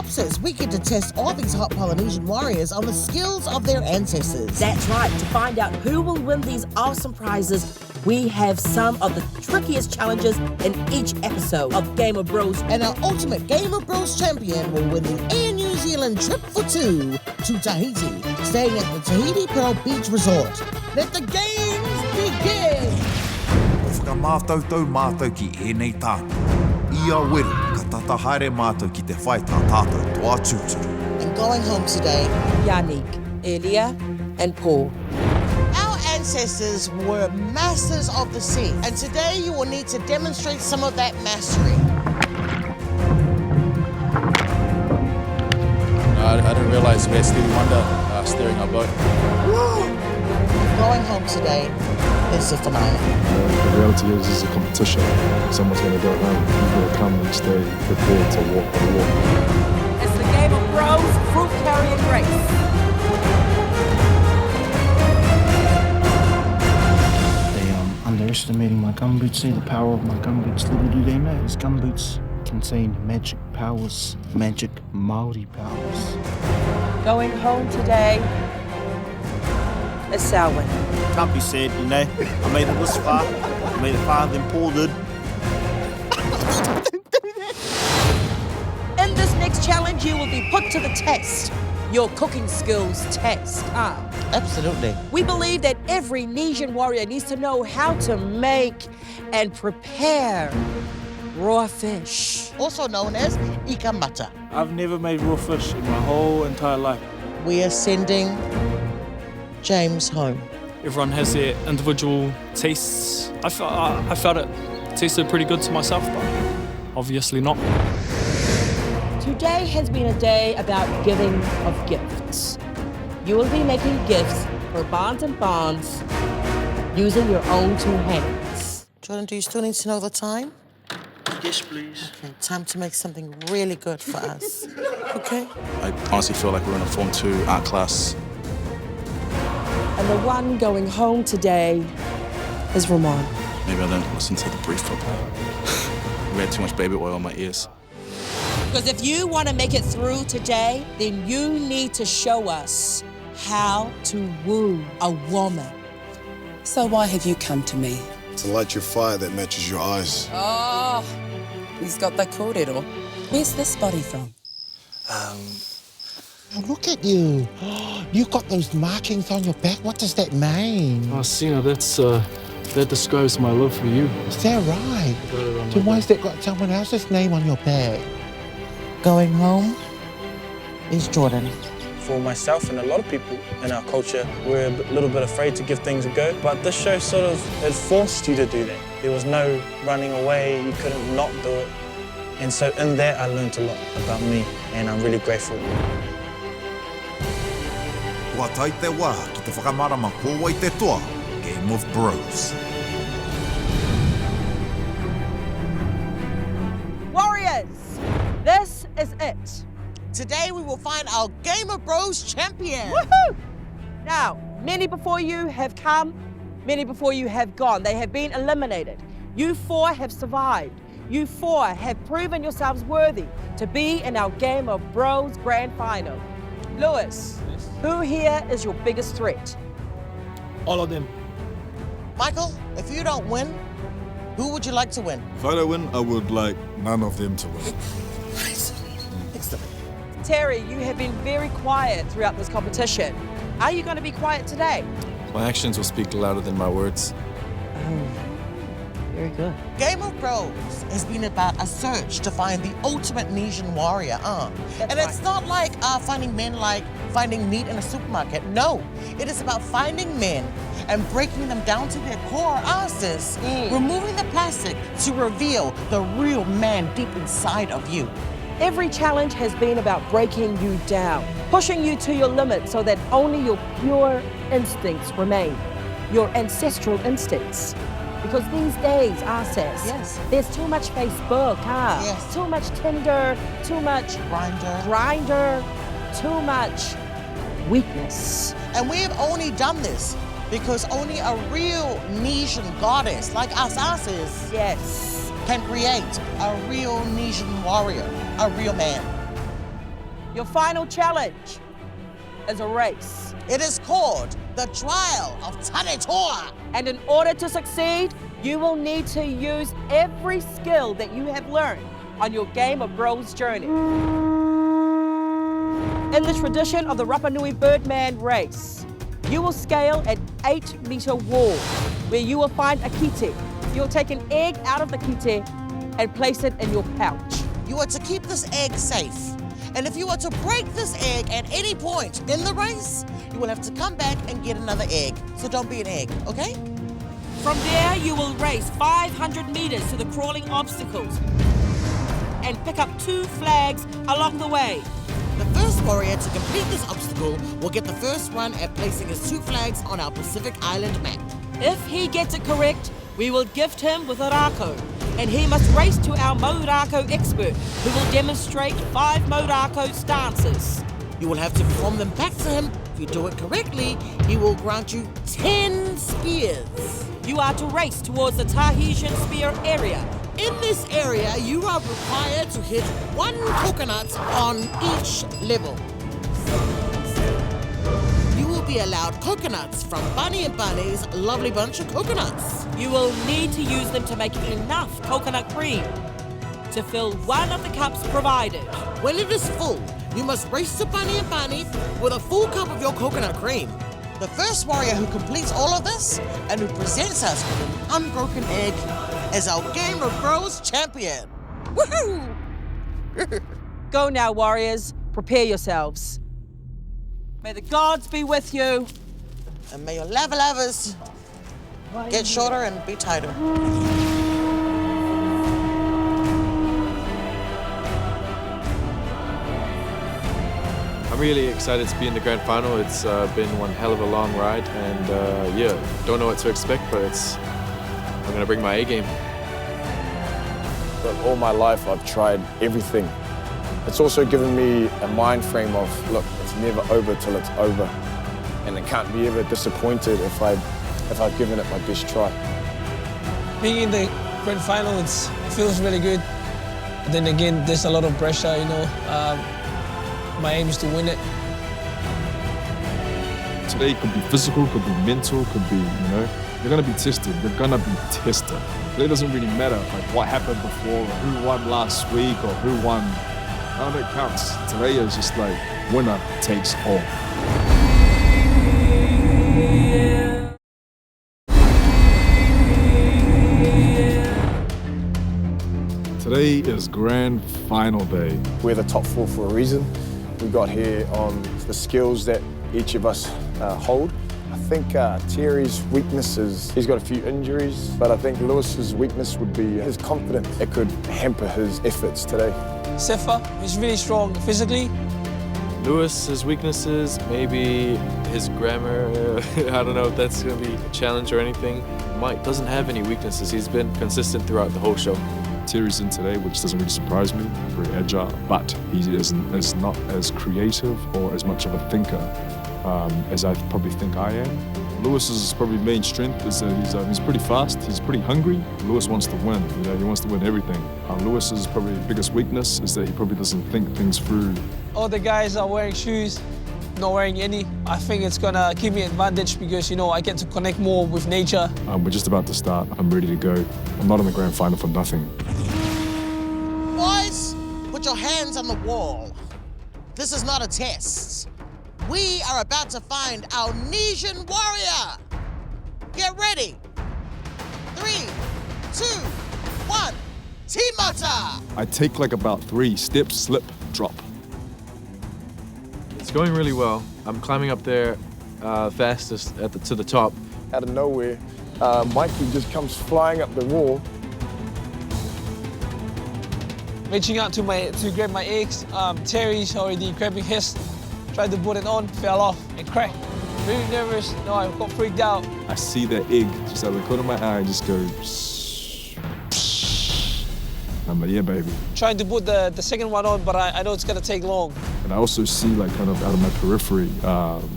Synopsis, we get to test all these hot Polynesian warriors on the skills of their ancestors. That's right. To find out who will win these awesome prizes, we have some of the trickiest challenges in each episode of Game of Bros. And our ultimate Game of Bros champion will win the Air New Zealand trip for two to Tahiti, staying at the Tahiti Pearl Beach Resort. Let the games begin! Whakamātautau mātou ki ēnei tāna. Ia weru, ka tatahaere mātou ki te whai tā tātou toa tūturu. And going home today, Yannick, Elia, and Paul. our ancestors were masters of the sea, and today you will need to demonstrate some of that mastery. I didn't realize we had Stevie Wonder steering our boat. Going home today is the finale. The reality is, this is a competition. Someone's going to go home. You've got to come and stay prepared to walk the walk. It's the Game of Bros fruit carrying race. They underestimating my gumboots, the power of my gumboots. Little do they know, these gumboots contain magic powers, magic Māori powers. Going home today is Selwyn. Can't be said, you know. I made it this far. I made it farther than Paul did. In this next challenge, you will be put to the test. Your cooking skills test. Absolutely. We believe that every Nesian warrior needs to know how to make and prepare raw fish. Also known as ikamata. I've never made raw fish in my whole entire life. We are sending James home. Everyone has their individual tastes. I felt it tasted pretty good to myself, but obviously not. Today has been a day about giving of gifts. You will be making gifts for Barnes and Barnes using your own two hands. Jordan, do you still need to know the time? Yes, please. Okay, time to make something really good for us. Okay? I honestly feel like we're in a Form 2 art class. And the one going home today is Ramon. Maybe I didn't listen to the brief properly. We had too much baby oil in my ears. Because if you want to make it through today, then you need to show us how to woo a woman. So why have you come to me? To light your fire that matches your eyes. Oh, he's got the kōrero. Where's this body from? Oh, look at you. You've got those markings on your back. What does that mean? Oh, Sina, that describes my love for you. Is that right? Then why's that got someone else's name on your back? Going home is Jordan. For myself and a lot of people in our culture, we're a little bit afraid to give things a go. But this show sort of, it forced you to do that. There was no running away, you couldn't not do it. And so in that, I learned a lot about me, and I'm really grateful. Kua tai te wā ki te whakamarama koua I te toa, Game of Bros. Warriors, this is it. Today we will find our Game of Bros champion. Woohoo! Now, many before you have come, many before you have gone. They have been eliminated. You four have survived. You four have proven yourselves worthy to be in our Game of Bros Grand Final. Lewis, who here is your biggest threat? All of them. Michael, if you don't win, who would you like to win? If I don't win, I would like none of them to win. Excellent. Terry, you have been very quiet throughout this competition. Are you going to be quiet today? My actions will speak louder than my words. Very good. Game of Bros has been about a search to find the ultimate Nesian warrior, And it's not like finding men like finding meat in a supermarket. No, it is about finding men and breaking them down to their core asses, removing the plastic to reveal the real man deep inside of you. Every challenge has been about breaking you down, pushing you to your limit so that only your pure instincts remain, your ancestral instincts. Because these days, Yes. there's too much Facebook, Yes. Too much Tinder, too much Grindr, too much weakness. And we have only done this because only a real Nesian goddess like us asses Yes. can create a real Nesian warrior, a real man. Your final challenge is a race. It is called the Trial of Aotearoa. And in order to succeed, you will need to use every skill that you have learned on your Game of Thrones journey. In the tradition of the Rapa Nui Birdman race, you will scale an 8-meter wall where you will find a kite. You'll take an egg out of the kite and place it in your pouch. You are to keep this egg safe. And if you are to break this egg at any point in the race, you will have to come back and get another egg. So don't be an egg, okay? From there, you will race 500 meters to the crawling obstacles and pick up 2 flags along the way. The first warrior to complete this obstacle will get the first run at placing his 2 flags on our Pacific Island map. If he gets it correct, we will gift him with a rako, and he must race to our Maurako expert, who will demonstrate 5 Maurako stances. You will have to perform them back to him. If you do it correctly, he will grant you 10 spears. You are to race towards the Tahitian spear area. In this area, you are required to hit 1 coconut on each level. You will be allowed coconuts from Bunny and Bunny's lovely bunch of coconuts. You will need to use them to make enough coconut cream to fill 1 of the cups provided. When it is full, you must race to Bunny and Bunny with a full cup of your coconut cream. The first warrior who completes all of this and who presents us with an unbroken egg is our Game of Thrones champion. Woohoo! Go now, warriors. Prepare yourselves. May the gods be with you. And may your lava-lavas get shorter and be tighter. I'm really excited to be in the grand final. It's been one hell of a long ride, and yeah, don't know what to expect, but I'm gonna bring my A game. But all my life I've tried everything. It's also given me a mind frame of, look, it's never over till it's over. And I can't be ever disappointed if I've given it my best try. Being in the grand final, it feels really good. But then again, there's a lot of pressure, you know. My aim is to win it. Today could be physical, could be mental, could be, you know, they're gonna be tested. They're gonna be tested. It doesn't really matter like what happened before, or who won last week, or who won. None of it counts. Today is just like winner takes all. Today is grand final day. We're the top 4 for a reason. We got here on the skills that each of us hold. I think Terry's weakness is he's got a few injuries, but I think Lewis's weakness would be his confidence. It could hamper his efforts today. Sefa is really strong physically. Lewis's weaknesses, maybe his grammar. I don't know if that's gonna be a challenge or anything. Mike doesn't have any weaknesses. He's been consistent throughout the whole show. Terry's in today, which doesn't really surprise me, very agile, but he is not as creative or as much of a thinker as I probably think I am. Lewis's probably main strength is that he's pretty fast, he's pretty hungry. Lewis wants to win, you know, he wants to win everything. Lewis's probably biggest weakness is that he probably doesn't think things through. All the guys are wearing shoes, not wearing any. I think it's gonna give me an advantage because, you know, I get to connect more with nature. We're just about to start, I'm ready to go. I'm not in the grand final for nothing. Boys, put your hands on the wall. This is not a test. We are about to find our Nesian warrior. Get ready. 3, 2, 1, Timata! I take like about 3 steps, slip, drop. It's going really well. I'm climbing up there fastest to the top. Out of nowhere, Mikey just comes flying up the wall. Reaching out to grab my eggs. Terry's already grabbing his. Tried to put it on, fell off and cracked. Really nervous. No, I got freaked out. I see that egg just out of the corner of my eye, just go. I'm like, yeah, baby. Trying to put the second one on, but I know it's gonna take long. And I also see, like, kind of out of my periphery,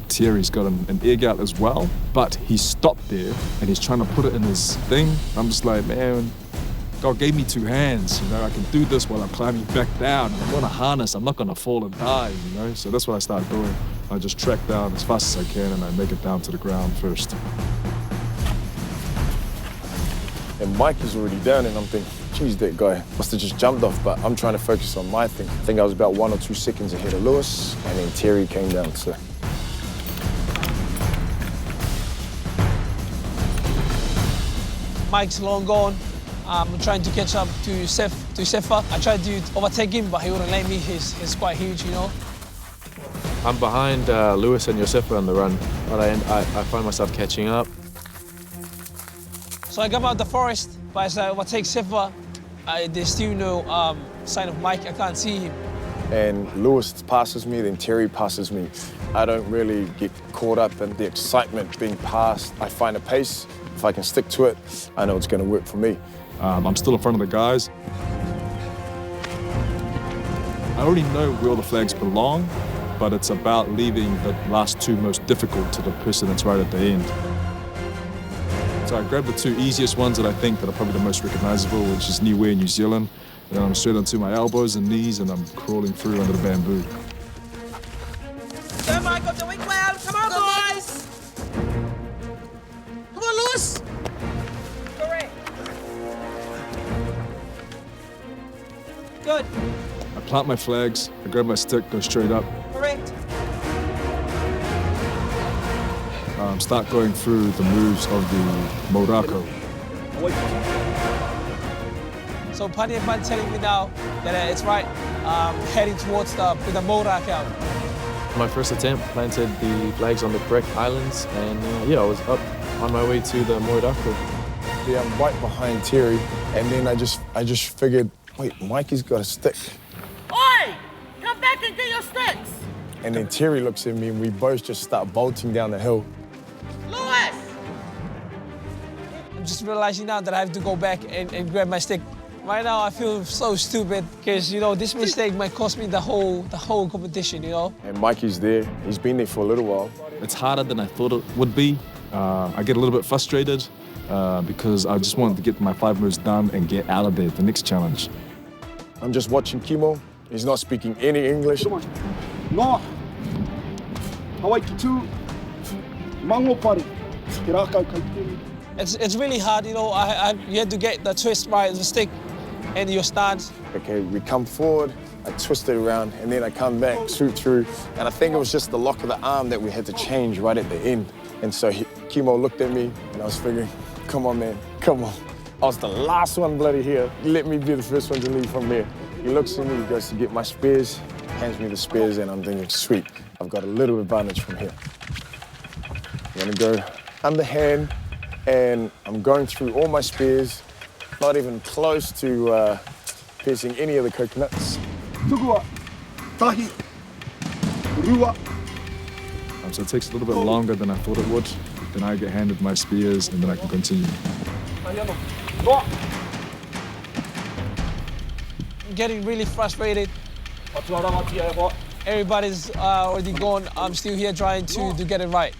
Terry's got an egg out as well, but he stopped there and he's trying to put it in his thing. I'm just like, man, God gave me 2 hands, you know, I can do this while I'm climbing back down. I'm on a harness, I'm not gonna fall and die, you know? So that's what I start doing. I just track down as fast as I can and I make it down to the ground first. And Mike is already down and I'm thinking, geez, that guy must have just jumped off, but I'm trying to focus on my thing. I think I was about 1 or 2 seconds ahead of Lewis, and then Terry came down, so. Mike's long gone. I'm trying to catch up to Sefa. I tried to overtake him, but he wouldn't let me. He's quite huge, you know. I'm behind Lewis and Josefa on the run, but I find myself catching up. So I come out the forest, but as I overtake Sefa, there's still no sign of Mike. I can't see him. And Lewis passes me, then Terry passes me. I don't really get caught up in the excitement being passed. I find a pace. If I can stick to it, I know it's going to work for me. I'm still in front of the guys. I already know where all the flags belong, but it's about leaving the last 2 most difficult to the person that's right at the end. So I grabbed the 2 easiest ones that I think that are probably the most recognizable, which is Niue, New Zealand. And then I'm straight onto my elbows and knees and I'm crawling through under the bamboo. Go, Michael, doing well. Come on, boys. Come on, Lewis. Correct. Good. I plant my flags, I grab my stick, go straight up. Correct. Start going through the moves of the Morako. So Paddy and Bud telling me now that it's right, heading towards the Morako. My first attempt planted the flags on the correct islands, and yeah, I was up on my way to the Morako. Yeah, I'm right behind Terry, and then I just figured, wait, Mikey's got a stick. Oi! Come back and get your sticks! And then Terry looks at me and we both just start bolting down the hill. Lewis! I'm just realizing now that I have to go back and grab my stick. Right now I feel so stupid because, you know, this mistake might cost me the whole competition, you know? And Mikey's there. He's been there for a little while. It's harder than I thought it would be. I get a little bit frustrated because I just wanted to get my 5 moves done and get out of there, the next challenge. I'm just watching Kimo. He's not speaking any English. No. Hawaii tu. Mango pari. It's really hard, you know. You had to get the twist right, the stick, and your stance. Okay, we come forward, I twist it around, and then I come back, shoot through. And I think it was just the lock of the arm that we had to change right at the end. And so Kimo looked at me, and I was figuring, come on, man, come on. I was the last one bloody here. Let me be the first one to leave from there. He looks at me, he goes to get my spears, hands me the spears, and I'm thinking, sweet, I've got a little advantage from here. I'm gonna go underhand, and I'm going through all my spears, not even close to piercing any of the coconuts. Tugua, tahi, rua. So it takes a little bit longer than I thought it would. Then I get handed my spears, and then I can continue. I'm getting really frustrated. Everybody's already gone. I'm still here trying to get it right.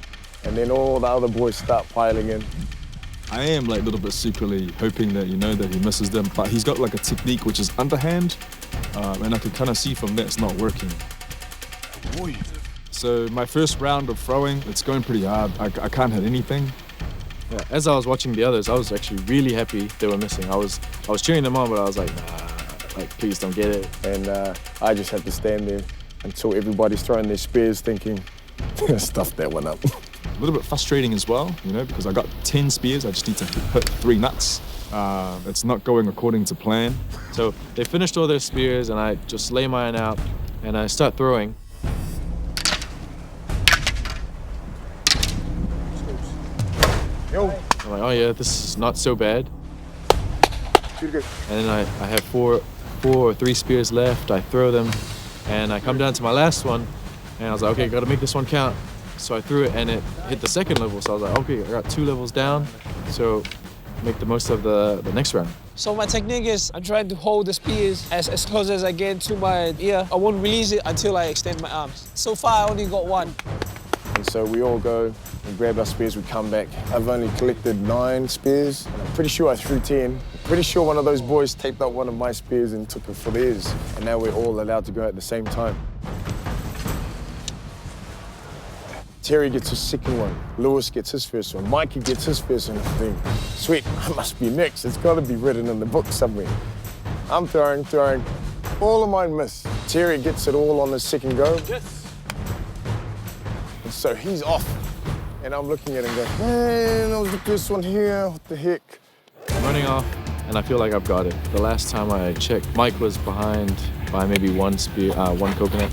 And then all the other boys start piling in. I am like a little bit secretly hoping that, you know, that he misses them, but he's got like a technique which is underhand, and I can kind of see from there it's not working. So my first round of throwing, it's going pretty hard. I can't hit anything. Yeah, as I was watching the others, I was actually really happy they were missing. I was cheering them on, but I was like, nah, like please don't get it. And I just had to stand there until everybody's throwing their spears, thinking, stuff that one up. A little bit frustrating as well, you know, because I got 10 spears. I just need to hit 3 nuts. It's not going according to plan. So they finished all their spears, and I just lay mine out, and I start throwing. Yo. I'm like, oh yeah, this is not so bad. And then I have 4 or 3 spears left. I throw them, and I come down to my last one, and I was like, okay, gotta make this one count. So I threw it, and it hit the second level. So I was like, okay, I got 2 levels down. So make the most of the next round. So my technique is I'm trying to hold the spears as close as I can to my ear. I won't release it until I extend my arms. So far, I only got 1. And so we all go and grab our spears, we come back. I've only collected 9 spears, and I'm pretty sure I threw 10. Pretty sure one of those boys taped up one of my spears and took it for theirs. And now we're all allowed to go at the same time. Terry gets his second one. Lewis gets his first one. Mikey gets his first one. I think, sweet, I must be next. It's got to be written in the book somewhere. I'm throwing. All of mine miss. Terry gets it all on the second go. Yes. And so he's off. And I'm looking at him going, man, that was the first one here. What the heck? I'm running off, and I feel like I've got it. The last time I checked, Mike was behind by maybe one coconut.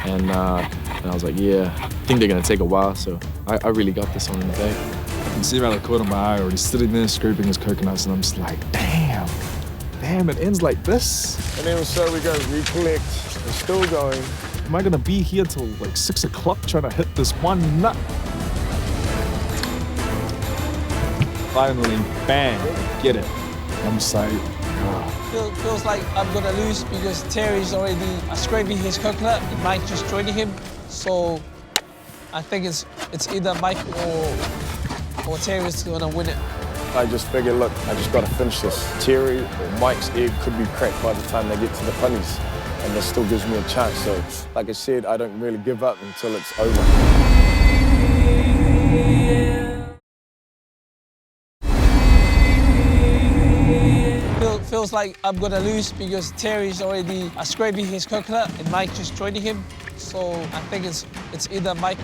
And I was like, yeah, I think they're gonna take a while, so I really got this one in the bag. I can see around the corner of my eye already sitting there scraping his coconuts, and I'm just like, damn, it ends like this. And then so we go recollect. We're still going. Am I gonna be here till like 6 o'clock trying to hit this one nut? Finally, bang, get it. I'm just like, Feels like I'm gonna lose because Terry's already scraping his coconut and Mike just joining him. So I think it's either Mike or Terry's gonna win it. I just figured, look, I just gotta finish this. Terry or Mike's egg could be cracked by the time they get to the punnies, and that still gives me a chance. So, like I said, I don't really give up until it's over. Feels like I'm gonna lose because Terry's already scraping his coconut and Mike just joining him. So I think it's either Mike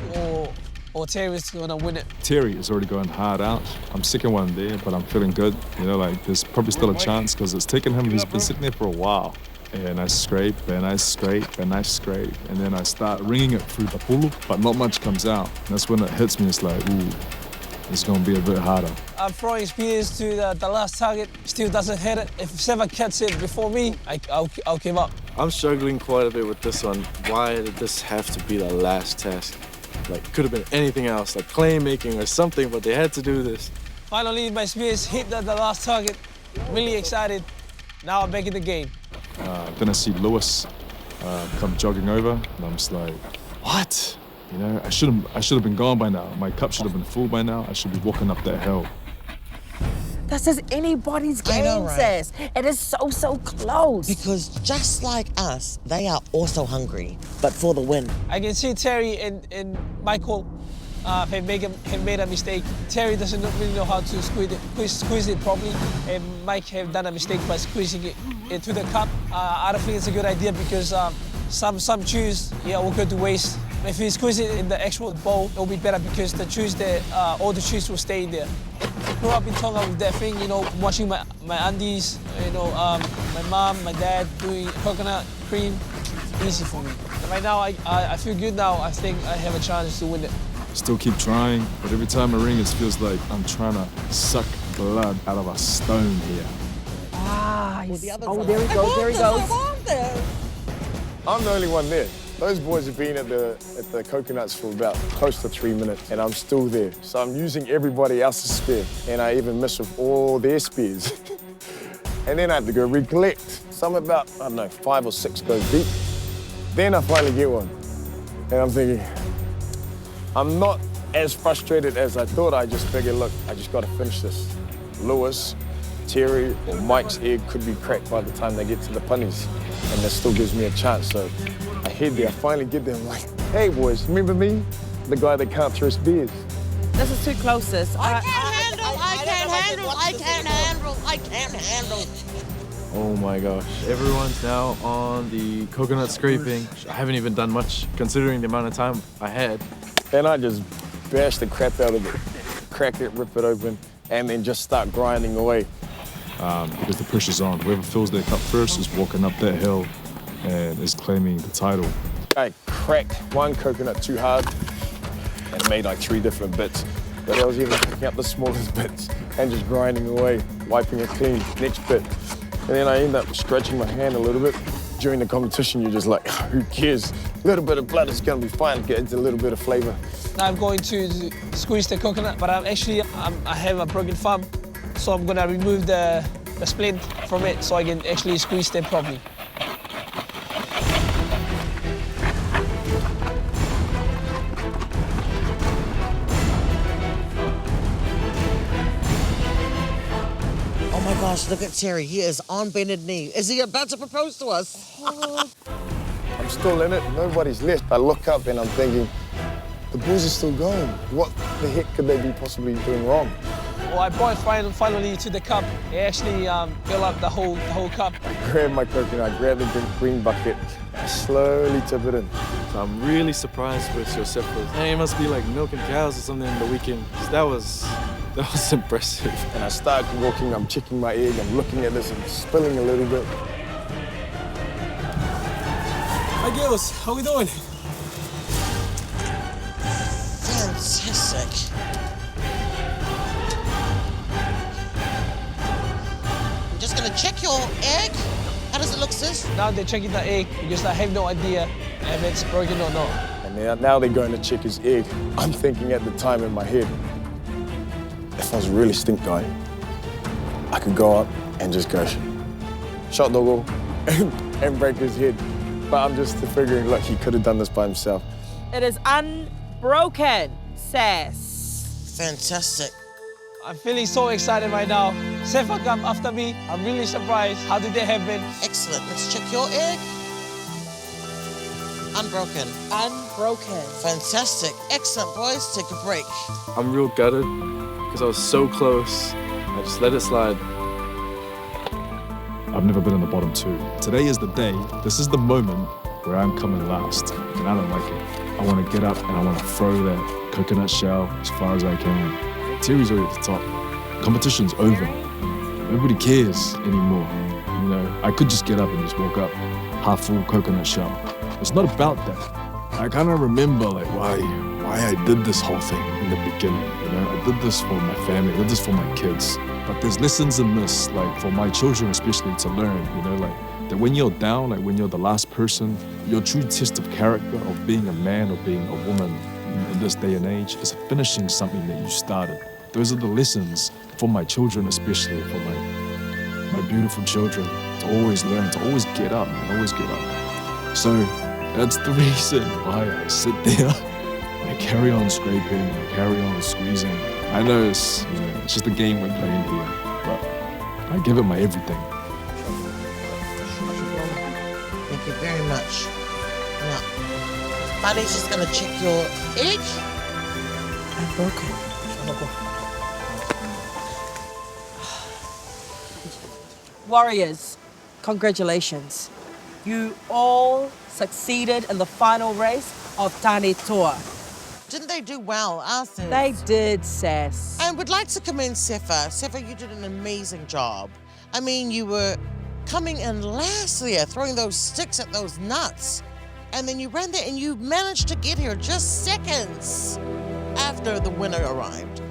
or Terry's gonna win it. Terry is already going hard out. I'm second one there, but I'm feeling good. You know, like there's probably still a chance because it's taken him, he's been sitting there for a while. And I scrape, and I scrape, and I scrape. And then I start ringing it through the pulu, but not much comes out. And that's when it hits me, it's like, ooh, it's gonna be a bit harder. I'm throwing spears to the last target, still doesn't hit it. If Seva catches it before me, I'll give up. I'm struggling quite a bit with this one. Why did this have to be the last test? Like, could have been anything else, like clay making or something, but they had to do this. Finally, my spears hit the last target. Really excited. Now I'm back in the game. Then I see Lewis come jogging over, and I'm just like, what? You know, I should have been gone by now. My cup should have been full by now. I should be walking up that hill. This is anybody's game, I know, right? sis. It is so close. Because just like us, they are also hungry, but for the win. I can see Terry and Michael have made a mistake. Terry doesn't really know how to squeeze it properly, and Mike have done a mistake by squeezing it into the cup. I don't think it's a good idea because some chews will go to waste. If you squeeze it in the actual bowl, it'll be better because the chews there, all the chews will stay in there. I grew up in Tonga with that thing, you know, watching my aunties, you know, my mom, my dad doing coconut cream. Easy for me. And right now, I feel good now. I think I have a chance to win it. Still keep trying, but every time I ring, it feels like I'm trying to suck blood out of a stone here. Ah, Well, the other oh, side. there he goes, there he goes. I'm the only one there. Those boys have been at the coconuts for about close to 3 minutes, and I'm still there. So I'm using everybody else's spear, and I even miss with all their spears. And then I have to go recollect. So I'm about, I don't know, 5 or 6 goes deep. Then I finally get one, and I'm thinking, I'm not as frustrated as I thought. I just figured, look, I just got to finish this. Lewis, Terry, or Mike's egg could be cracked by the time they get to the punnies, and that still gives me a chance. So I head there, I finally get there, I'm like, hey boys, remember me? The guy that can't throw spears. This is too close, sis. I can't handle. Oh my gosh. Everyone's now on the coconut scraping. I haven't even done much considering the amount of time I had. And I just bash the crap out of it, crack it, rip it open, and then just start grinding away. Because the pressure's on. Whoever fills their cup first is walking up that hill and is claiming the title. I cracked one coconut too hard and made like 3 different bits. But I was even picking up the smallest bits and just grinding away, wiping it clean, next bit. And then I end up scratching my hand a little bit. During the competition, you're just like, who cares? A little bit of blood is gonna be fine, get a little bit of flavor. Now I'm going to squeeze the coconut, but I have a broken thumb, so I'm gonna remove the splint from it so I can actually squeeze them properly. my gosh, look at Terry. He is on bended knee. Is he about to propose to us? I'm still in it. Nobody's left. I look up and I'm thinking, the boys are still going. What the heck could they be possibly doing wrong? Well, I brought it finally to the cup. It actually filled up the whole cup. I grabbed my coconut, I grabbed the green bucket, I slowly tip it in. So I'm really surprised with Josephus. Hey, it must be like milking cows or something in the weekend. That was impressive. And I start walking, I'm checking my egg, I'm looking at this and spilling a little bit. Hi girls, how we doing? Fantastic. I'm just gonna check your egg. How does it look, sis? Now they're checking the egg because I have no idea if it's broken or not. And now they're going to check his egg. I'm thinking at the time in my head, if I was really stink guy, I could go up and just go shot doggo and break his head. But I'm just figuring, look, he could have done this by himself. It is unbroken, Sass. Fantastic. I'm feeling so excited right now. Sefa come after me. I'm really surprised. How did that happen? Excellent. Let's check your egg. Unbroken. Unbroken. Fantastic. Excellent, boys. Take a break. I'm real gutted because I was so close. I just let it slide. I've never been in the bottom two. Today is the day, this is the moment where I'm coming last, and I don't like it. I want to get up and I want to throw that coconut shell as far as I can. Terry's already at the top. Competition's over. Nobody cares anymore. You know, I could just get up and just walk up, half full coconut shell. It's not about that. I kind of remember like why I did this whole thing in the beginning. You know, I did this for my family, I did this for my kids. But there's lessons in this, like for my children especially, to learn. You know, like that when you're down, like when you're the last person, your true test of character, of being a man or being a woman in this day and age, is finishing something that you started. Those are the lessons for my children, especially for my beautiful children, to always learn, to always get up, and always get up. So that's the reason why I sit there, I carry on scraping, I carry on squeezing. I know it's just a game we're playing here, but I give it my everything. Thank you very much. Now, Buddy's just gonna check your egg. Unbroken. Warriors, congratulations. You all succeeded in the final race of Tane Toa. Didn't they do well, Arthur? They did, Sass. I would like to commend Sefa. Sefa, you did an amazing job. I mean, you were coming in last there, throwing those sticks at those nuts. And then you ran there and you managed to get here just seconds after the winner arrived.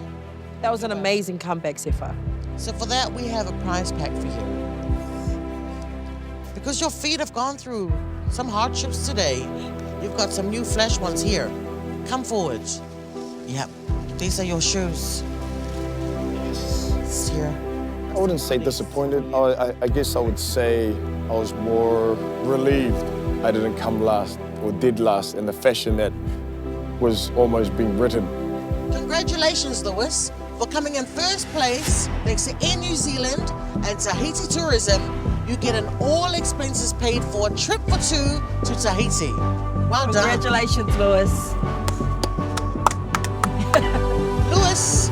That was an amazing comeback, Sefa. So for that, we have a prize pack for you. Because your feet have gone through some hardships today, you've got some new flesh ones here. Come forward. Yep, these are your shoes. It's here. I wouldn't say disappointed. I guess I would say I was more relieved I didn't come last or did last in the fashion that was almost being written. Congratulations, Lewis, for coming in first place next to Air New Zealand and Tahiti Tourism. You get an all expenses paid for trip for two to Tahiti. Well done. Congratulations, Lewis. Lewis,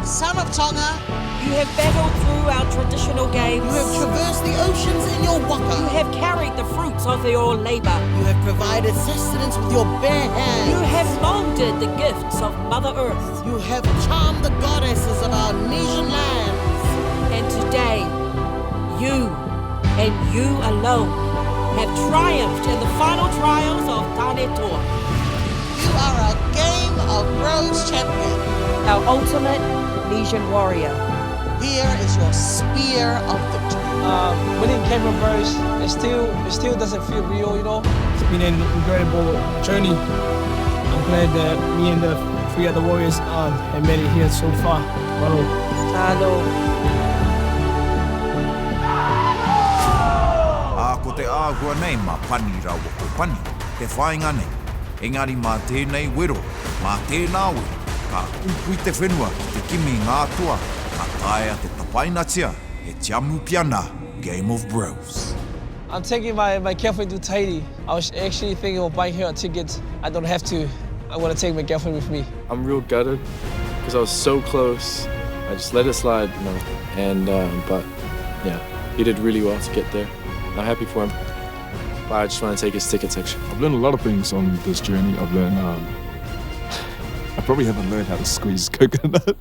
son of Tonga. You have battled through our traditional games. You have traversed the oceans in your waka. You have carried the fruits of your labor. You have provided sustenance with your bare hands. You have molded the gifts of Mother Earth. You have charmed the goddesses of our Nesian lands. And today, you and you alone have triumphed in the final trials of Tane Toa. You are our Game of Rose champion. Our ultimate Nesian warrior. Here is your spear of victory. Winning Cameron Bros, it still doesn't feel real, you know. It's been an incredible journey. I'm glad that me and the three other warriors have made it here so far. Hello. Ko te āhua nei mā pani rau o pani, te whainga nei. Engari mā tēnei wero, mā tēnā wero, ka upui te whenua ki te kimi ngā tua, ka taea te tapainatia, he Te Amu Piana Game of Bros. I'm taking my girlfriend to Tahiti. I was actually thinking of buying her a ticket. I don't have to. I'm gonna take my girlfriend with me. I'm real gutted because I was so close. I just let it slide, you know. And but yeah, he did really well to get there. I'm happy for him. But I just want to take his tickets actually. I've learned a lot of things on this journey. I've learned, I probably haven't learned how to squeeze coconut.